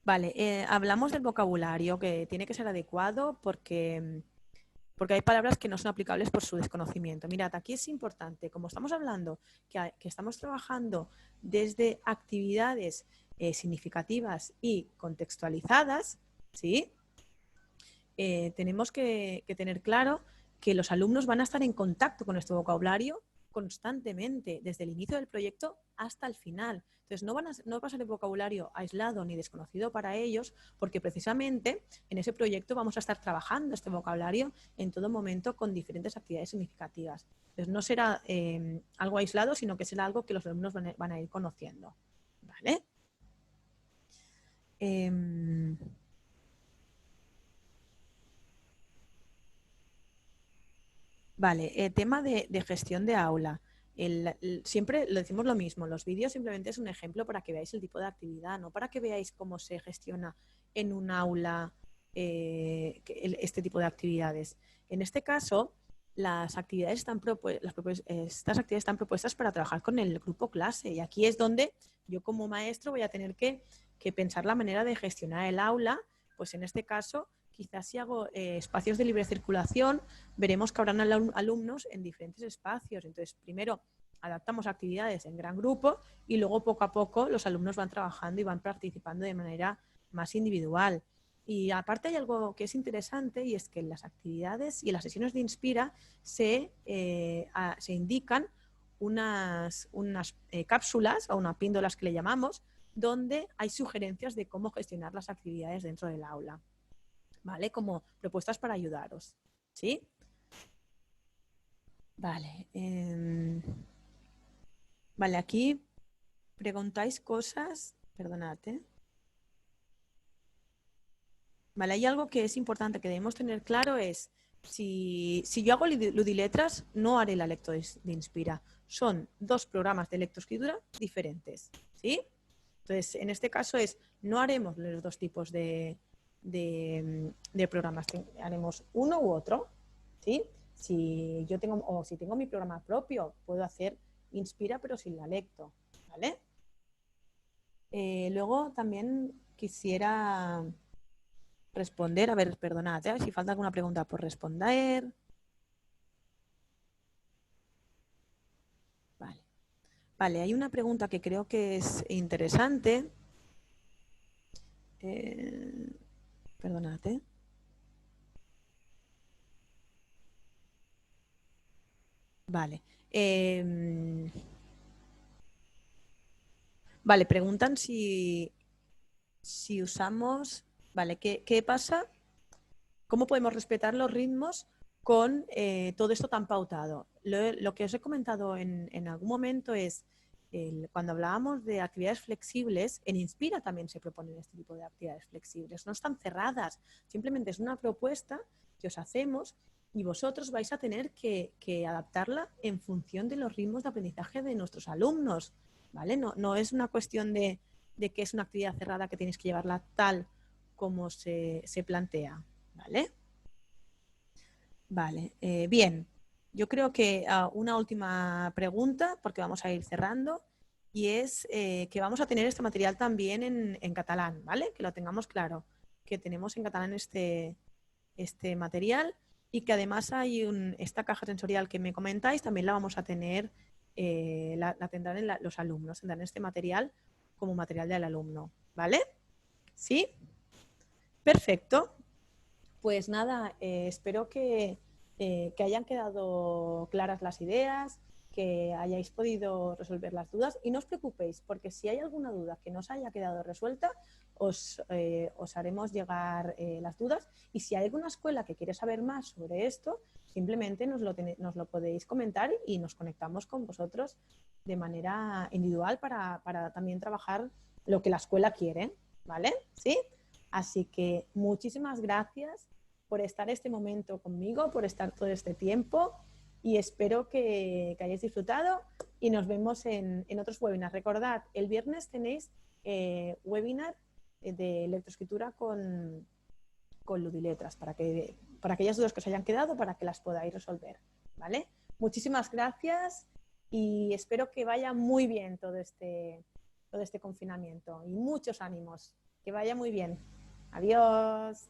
Vale, hablamos del vocabulario que tiene que ser adecuado porque hay palabras que no son aplicables por su desconocimiento. Mirad, aquí es importante, como estamos hablando, que estamos trabajando desde actividades significativas y contextualizadas, ¿sí? Tenemos que tener claro que los alumnos van a estar en contacto con este vocabulario constantemente, desde el inicio del proyecto hasta el final. Entonces, no va a ser el vocabulario aislado ni desconocido para ellos, porque precisamente en ese proyecto vamos a estar trabajando este vocabulario en todo momento con diferentes actividades significativas. Entonces, no será algo aislado, sino que será algo que los alumnos van a ir conociendo. ¿Vale? Vale, tema de gestión de aula. Siempre lo decimos lo mismo, los vídeos simplemente es un ejemplo para que veáis el tipo de actividad, no para que veáis cómo se gestiona en un aula este tipo de actividades. En este caso, las actividades estas actividades están propuestas para trabajar con el grupo clase y aquí es donde yo como maestro voy a tener que pensar la manera de gestionar el aula, pues en este caso quizás si hago espacios de libre circulación, veremos que habrán alumnos en diferentes espacios. Entonces, primero adaptamos actividades en gran grupo y luego poco a poco los alumnos van trabajando y van participando de manera más individual. Y aparte hay algo que es interesante y es que en las actividades y en las sesiones de Inspira se indican unas cápsulas o unas píndolas que le llamamos, donde hay sugerencias de cómo gestionar las actividades dentro del aula, ¿vale? Como propuestas para ayudaros, ¿sí? Vale. Vale, aquí preguntáis cosas, perdonad, ¿eh? Vale, hay algo que es importante que debemos tener claro es, si yo hago Ludiletras, no haré la lecto de Inspira. Son dos programas de lectoescritura diferentes, ¿sí? Entonces, en este caso no haremos los dos tipos de programas, haremos uno u otro, ¿sí? Si tengo mi programa propio, puedo hacer Inspira pero sin la lecto, ¿vale? Luego también quisiera responder, a ver, perdonad, si falta alguna pregunta por responder. Vale. Vale, hay una pregunta que creo que es interesante. Perdonad, ¿eh? Vale. Vale, preguntan si usamos... Vale, ¿qué pasa? ¿Cómo podemos respetar los ritmos con todo esto tan pautado? Lo que os he comentado en algún momento es, cuando hablábamos de actividades flexibles, en Inspira también se proponen este tipo de actividades flexibles. No están cerradas, simplemente es una propuesta que os hacemos y vosotros vais a tener que adaptarla en función de los ritmos de aprendizaje de nuestros alumnos, ¿vale? No es una cuestión de que es una actividad cerrada que tenéis que llevarla tal como se plantea, ¿vale? Vale, bien. Yo creo que una última pregunta, porque vamos a ir cerrando, y es que vamos a tener este material también en catalán, ¿vale? Que lo tengamos claro, que tenemos en catalán este material y que además hay esta caja sensorial que me comentáis, también la vamos a tener, la tendrán los alumnos, tendrán este material como material del alumno, ¿vale? ¿Sí? Perfecto. Pues nada, espero que hayan quedado claras las ideas, que hayáis podido resolver las dudas y no os preocupéis, porque si hay alguna duda que no os haya quedado resuelta, os haremos llegar las dudas y si hay alguna escuela que quiere saber más sobre esto, simplemente nos lo podéis comentar y nos conectamos con vosotros de manera individual para también trabajar lo que la escuela quiere, ¿vale? ¿Sí? Así que muchísimas gracias por estar este momento conmigo, por estar todo este tiempo y espero que hayáis disfrutado y nos vemos en otros webinars. Recordad, el viernes tenéis webinar de electroescritura con Ludiletras para aquellas dudas que os hayan quedado, para que las podáis resolver, ¿vale? Muchísimas gracias y espero que vaya muy bien todo este confinamiento y muchos ánimos. Que vaya muy bien. Adiós.